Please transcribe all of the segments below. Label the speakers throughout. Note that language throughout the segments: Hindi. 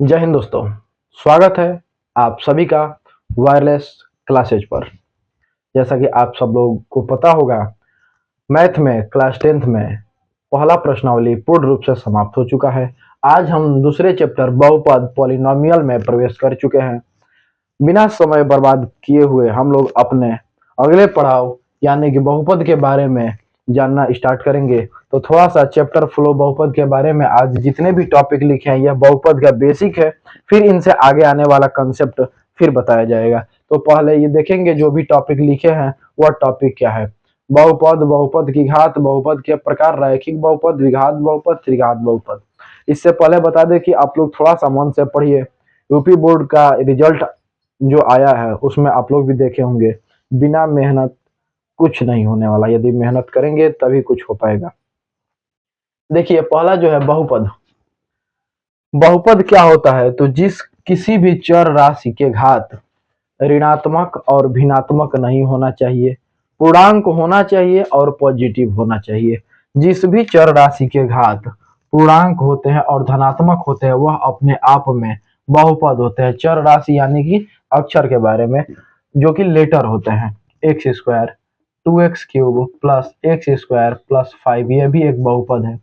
Speaker 1: जय हिंद दोस्तों। स्वागत है आप सभी का वायरलेस क्लासेज पर। जैसा कि आप सब लोग को पता होगा, मैथ में क्लास 10th में पहला प्रश्नावली पूर्ण रूप से समाप्त हो चुका है। आज हम दूसरे चैप्टर बहुपद पॉलिनोमियल में प्रवेश कर चुके हैं। बिना समय बर्बाद किए हुए हम लोग अपने अगले पड़ाव यानी कि बहुपद के बारे में जानना स्टार्ट करेंगे। तो थोड़ा सा चैप्टर फ्लो बहुपद के बारे में, आज जितने भी टॉपिक लिखे हैं यह बहुपद का बेसिक है, फिर इनसे आगे आने वाला कंसेप्ट फिर बताया जाएगा। तो पहले ये देखेंगे जो भी टॉपिक लिखे हैं वह टॉपिक क्या है। बहुपद, बहुपद की घात, बहुपद के प्रकार, रैखिक बहुपद, द्विघात बहुपद, त्रिघात बहुपद। इससे पहले बता दें कि आप लोग थोड़ा सा मन से पढ़िए। यूपी बोर्ड का रिजल्ट जो आया है उसमें आप लोग भी देखे होंगे, बिना मेहनत कुछ नहीं होने वाला। यदि मेहनत करेंगे तभी कुछ हो पाएगा। देखिए पहला जो है बहुपद। बहुपद क्या होता है? तो जिस किसी भी चर राशि के घात ऋणात्मक और भिन्नात्मक नहीं होना चाहिए, पूर्णांक होना चाहिए और पॉजिटिव होना चाहिए। जिस भी चर राशि के घात पूर्णांक होते हैं और धनात्मक होते हैं वह अपने आप में बहुपद होते हैं। चर राशि यानी कि अक्षर के बारे में, जो कि लेटर होते हैं। X square, 2x³ plus x square plus 5, यह भी एक बहुपद है।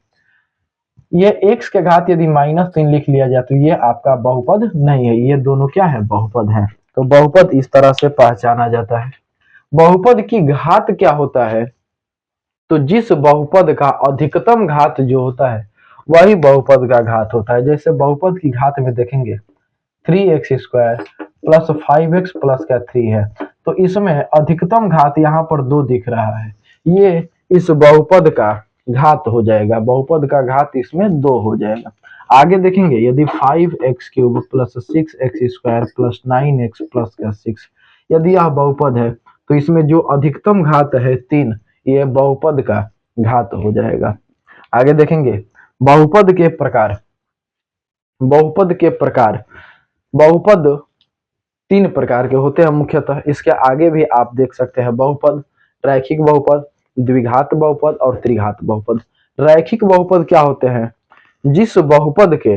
Speaker 1: ये x के घात यदि -3 लिख लिया जाए तो ये आपका बहुपद नहीं है। ये दोनों क्या है? बहुपद है। तो बहुपद इस तरह से पहचाना जाता है। बहुपद की घात क्या होता है? तो जिस बहुपद का अधिकतम घात जो होता है वही बहुपद का घात होता है। जैसे बहुपद की घात में देखेंगे 3x² प्लस 5x प्लस का 3 है, तो इसमें अधिकतम घात यहाँ पर 2 दिख रहा है। ये इस बहुपद का घात हो जाएगा। बहुपद का घात इसमें 2 हो जाएगा। आगे देखेंगे यदि 5x³ plus 6x² plus 9x plus का 6, यदि यह बहुपद है तो इसमें जो अधिकतम घात है 3, ये बहुपद का घात हो जाएगा। आगे देखेंगे बहुपद के प्रकार। बहुपद के प्रकार, बहुपद 3 प्रकार के होते हैं मुख्यतः। इसके आगे भी आप देख सकते हैं बहुपद, रैखिक बहुपद, द्विघात बहुपद और त्रिघात बहुपद। रैखिक बहुपद क्या होते हैं? जिस बहुपद के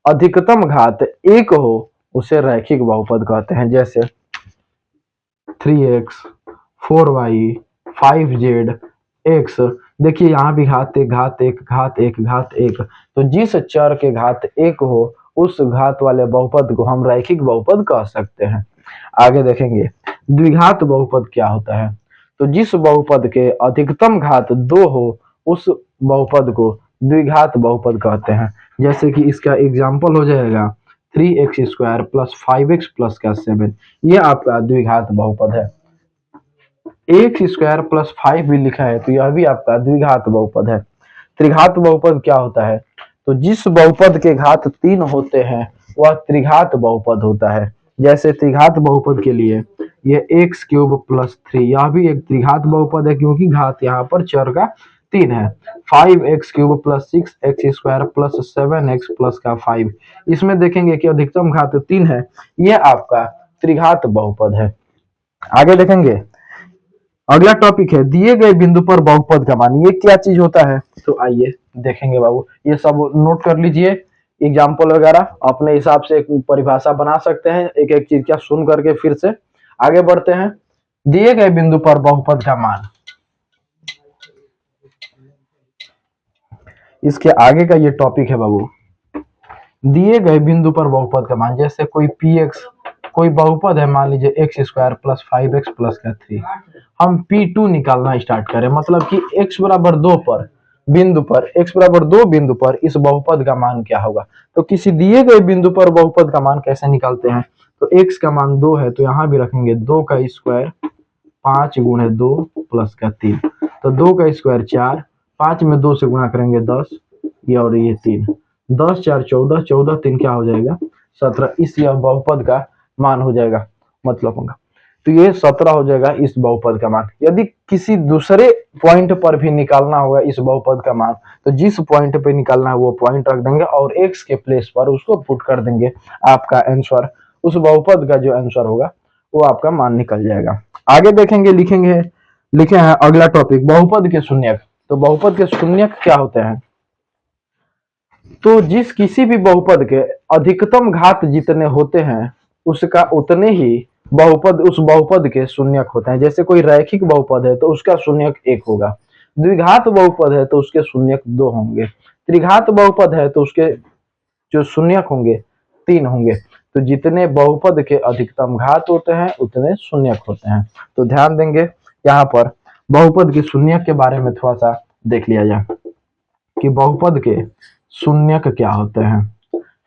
Speaker 1: अधिकतम घात 1 हो उसे रैखिक बहुपद कहते हैं। जैसे 3x, 4y, 5z, x। देखिए यहाँ भी घात 1, घात 1, घात 1, घात 1। तो जिस चर के घात 1 हो उस घात वाले बहुपद को हम रैखिक बहुपद कह सकते हैं। आगे देखेंगे द्विघात बहुपद क्या होता है? तो जिस बहुपद के अधिकतम घात 2 हो उस बहुपद को द्विघात बहुपद कहते हैं। जैसे कि इसका एग्जाम्पल हो जाएगा 3x² प्लस 5x प्लस का 7, ये आपका द्विघात बहुपद है। x² प्लस 5 भी लिखा है तो यह भी आपका द्विघात बहुपद है। त्रिघात बहुपद क्या होता है? तो जिस बहुपद के घात 3 होते हैं वह त्रिघात बहुपद होता है। जैसे त्रिघात बहुपद के लिए ये x³ प्लस 3, यह भी एक त्रिघात बहुपद है क्योंकि घात यहाँ पर चर का 3 है। 5x³ plus 6x² plus 7x plus का 5, इसमें देखेंगे कि अधिकतम घात 3 है, ये आपका त्रिघात बहुपद है। आगे देखेंगे अगला टॉपिक है दिए गए बिंदु पर बहुपद का मान। ये क्या चीज होता है? तो आइए देखेंगे बाबू, ये सब नोट कर लीजिए। एग्जाम्पल वगैरह अपने हिसाब से एक परिभाषा बना सकते हैं, एक एक चीज क्या सुन करके फिर से आगे बढ़ते हैं। दिए गए बिंदु पर बहुपद का मान, इसके आगे का ये टॉपिक है बाबू। दिए गए बिंदु पर बहुपद का मान, जैसे कोई px कोई बहुपद है, मान लीजिए x² प्लस 5x प्लस का 3, हम P2 निकालना स्टार्ट करें, मतलब कि x बराबर 2 पर बिंदु पर, x बराबर 2 बिंदु पर इस बहुपद का मान क्या होगा? तो किसी दिए गए बिंदु पर बहुपद का मान कैसे निकालते हैं? तो x का मान 2 है तो यहाँ भी रखेंगे 2 का स्क्वायर, 5 गुणे 2 प्लस का 3, तो 2 का स्क्वायर 4, 5 में 2 से गुणा करेंगे 10, ये और ये 3, 10 4 14, 14 3 क्या हो जाएगा? 17। इस यह बहुपद का मान हो जाएगा, मतलब होगा। तो ये 17 हो जाएगा इस बहुपद का मान। यदि किसी दूसरे पॉइंट पर भी निकालना होगा इस बहुपद का मान, तो जिस पॉइंट पे निकालना है वो पॉइंट रख देंगे और x के प्लेस पर उसको पुट कर देंगे। आपका आंसर, उस बहुपद का जो आंसर होगा वो आपका मान निकल जाएगा। आगे देखेंगे, लिखे हैं अगला टॉपिक बहुपद के शून्यक। तो बहुपद के शून्यक क्या होते हैं? तो जिस किसी भी बहुपद के अधिकतम घात जितने होते हैं उसका उतने ही बहुपद उस बहुपद के शून्यक होते हैं। जैसे कोई रैखिक बहुपद है तो उसका शून्यक 1 होगा, द्विघात बहुपद है तो उसके शून्यक 2 होंगे, त्रिघात बहुपद है तो उसके जो शून्यक होंगे 3 होंगे। तो जितने बहुपद के अधिकतम घात होते हैं उतने शून्यक होते हैं। तो ध्यान देंगे यहाँ पर बहुपद के शून्यक के बारे में थोड़ा सा देख लिया जाए कि बहुपद के शून्यक क्या होते हैं।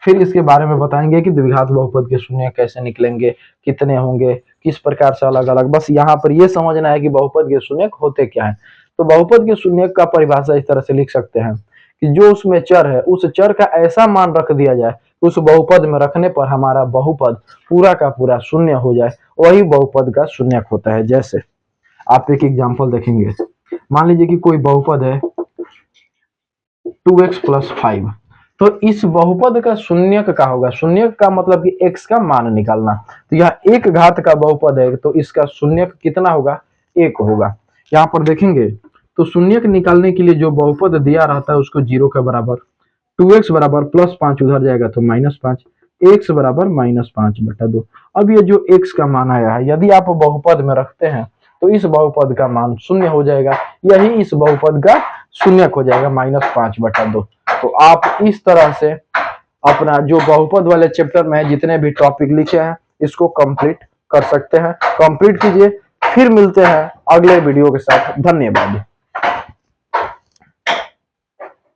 Speaker 1: फिर इसके बारे में बताएंगे कि द्विघात बहुपद के शून्यक कैसे निकलेंगे, कितने होंगे, किस प्रकार से अलग अलग। बस यहाँ पर ये समझना है कि बहुपद के शून्यक होते क्या है। तो बहुपद के शून्यक का परिभाषा इस तरह से लिख सकते हैं कि जो उसमें चर है उस चर का ऐसा मान रख दिया जाए उस बहुपद में रखने पर हमारा बहुपद पूरा का पूरा शून्य हो जाए, वही बहुपद का शून्यक होता है। जैसे आप एक एग्जांपल देखेंगे, मान लीजिए कि कोई बहुपद है 2x + 5, तो इस बहुपद का शून्यक का होगा, शून्यक का मतलब कि x का मान निकालना। तो यह एक घात का बहुपद है तो इसका शून्यक कितना होगा, 1 होगा। यहाँ पर देखेंगे तो शून्यक निकालने के लिए जो बहुपद दिया रहता है उसको 0 के बराबर, 2x बराबर +5 उधर जाएगा तो -5, x बराबर -5/2। अब ये जो x का मान आया है यदि आप बहुपद में रखते हैं तो इस बहुपद का मान शून्य हो जाएगा, यही इस बहुपद का शून्यक हो जाएगा -5/2। तो आप इस तरह से अपना जो बहुपद वाले चैप्टर में जितने भी टॉपिक लिखे हैं इसको कंप्लीट कर सकते हैं। कंप्लीट कीजिए, फिर मिलते हैं अगले वीडियो के साथ। धन्यवाद।